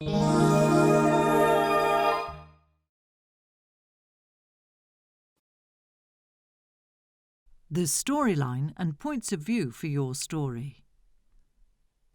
The storyline and points of view for your story.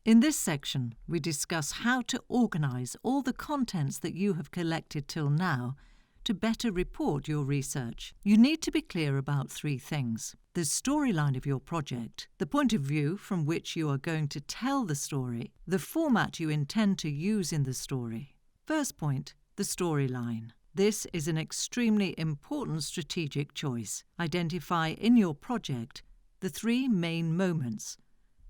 In this section, we discuss how to organise all the contents that you have collected till now to better report your research. You need to be clear about three things: the storyline of your project, the point of view from which you are going to tell the story, the format you intend to use in the story. First point, the storyline. This is an extremely important strategic choice. Identify in your project the three main moments,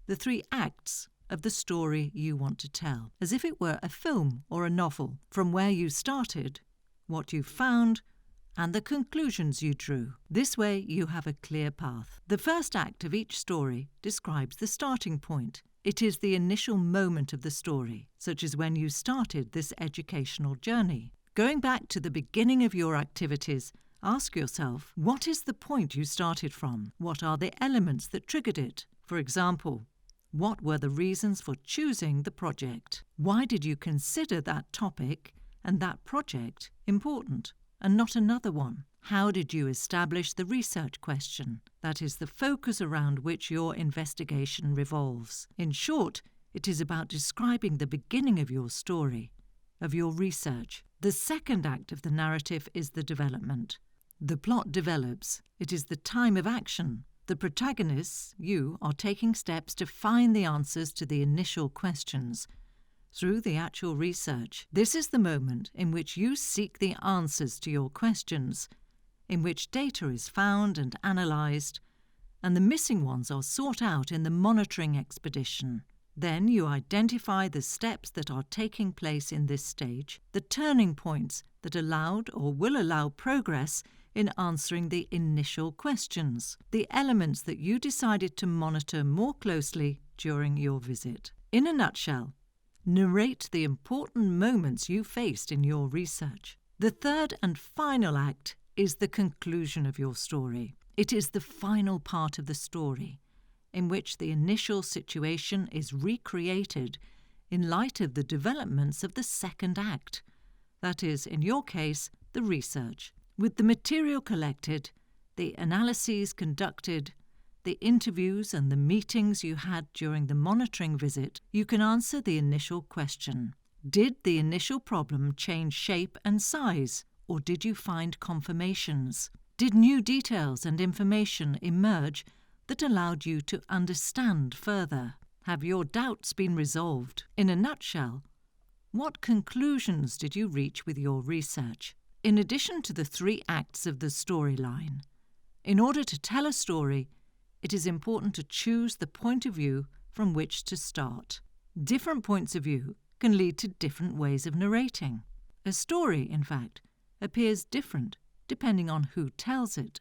the three acts of the story you want to tell, as if it were a film or a novel, from where you started, what you found, and the conclusions you drew. This way you have a clear path. The first act of each story describes the starting point. It is the initial moment of the story, such as when you started this educational journey. Going back to the beginning of your activities, ask yourself, what is the point you started from? What are the elements that triggered it? For example, what were the reasons for choosing the project? Why did you consider that topic and that project important and not another one? How did you establish the research question? That is the focus around which your investigation revolves. In short, it is about describing the beginning of your story, of your research. The second act of the narrative is the development. The plot develops. It is the time of action. The protagonists, you, are taking steps to find the answers to the initial questions through the actual research. This is the moment in which you seek the answers to your questions, in which data is found and analysed, and the missing ones are sought out in the monitoring expedition. Then you identify the steps that are taking place in this stage, the turning points that allowed or will allow progress in answering the initial questions, the elements that you decided to monitor more closely during your visit. In a nutshell, narrate the important moments you faced in your research. The third and final act is the conclusion of your story. It is the final part of the story, in which the initial situation is recreated in light of the developments of the second act, that is, in your case, the research. With the material collected, the analyses conducted, the interviews and the meetings you had during the monitoring visit, you can answer the initial question. Did the initial problem change shape and size, or did you find confirmations? Did new details and information emerge that allowed you to understand further? Have your doubts been resolved? In a nutshell, what conclusions did you reach with your research? In addition to the three acts of the storyline, in order to tell a story, it is important to choose the point of view from which to start. Different points of view can lead to different ways of narrating. A story, in fact, appears different depending on who tells it.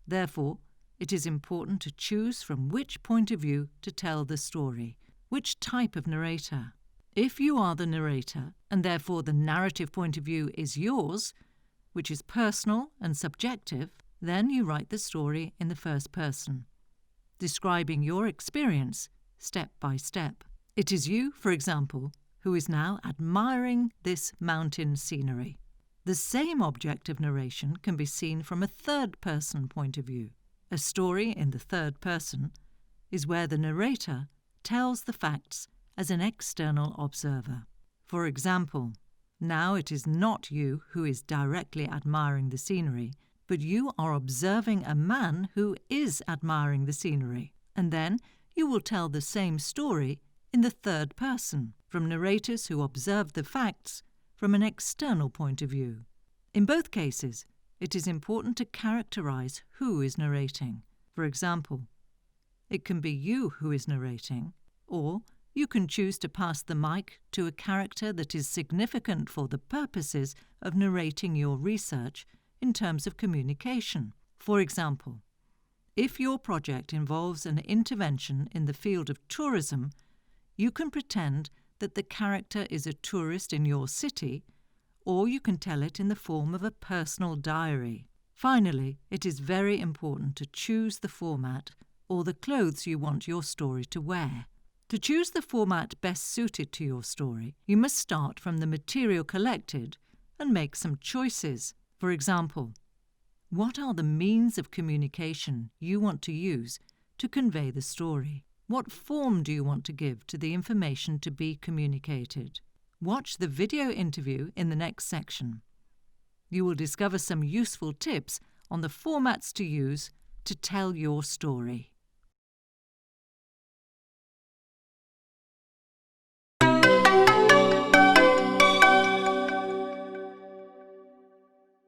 Therefore, it is important to choose from which point of view to tell the story, which type of narrator. If you are the narrator, and therefore the narrative point of view is yours, which is personal and subjective, then you write the story in the first person, describing your experience step by step. It is you, for example, who is now admiring this mountain scenery. The same object of narration can be seen from a third-person point of view. A story in the third person is where the narrator tells the facts as an external observer. For example, now it is not you who is directly admiring the scenery, but you are observing a man who is admiring the scenery, and then you will tell the same story in the third person, from narrators who observe the facts from an external point of view. In both cases, it is important to characterize who is narrating. For example, it can be you who is narrating, or you can choose to pass the mic to a character that is significant for the purposes of narrating your research in terms of communication. For example, if your project involves an intervention in the field of tourism, you can pretend that the character is a tourist in your city, or you can tell it in the form of a personal diary. Finally, it is very important to choose the format or the clothes you want your story to wear. To choose the format best suited to your story, you must start from the material collected and make some choices. For example, what are the means of communication you want to use to convey the story? What form do you want to give to the information to be communicated? Watch the video interview in the next section. You will discover some useful tips on the formats to use to tell your story.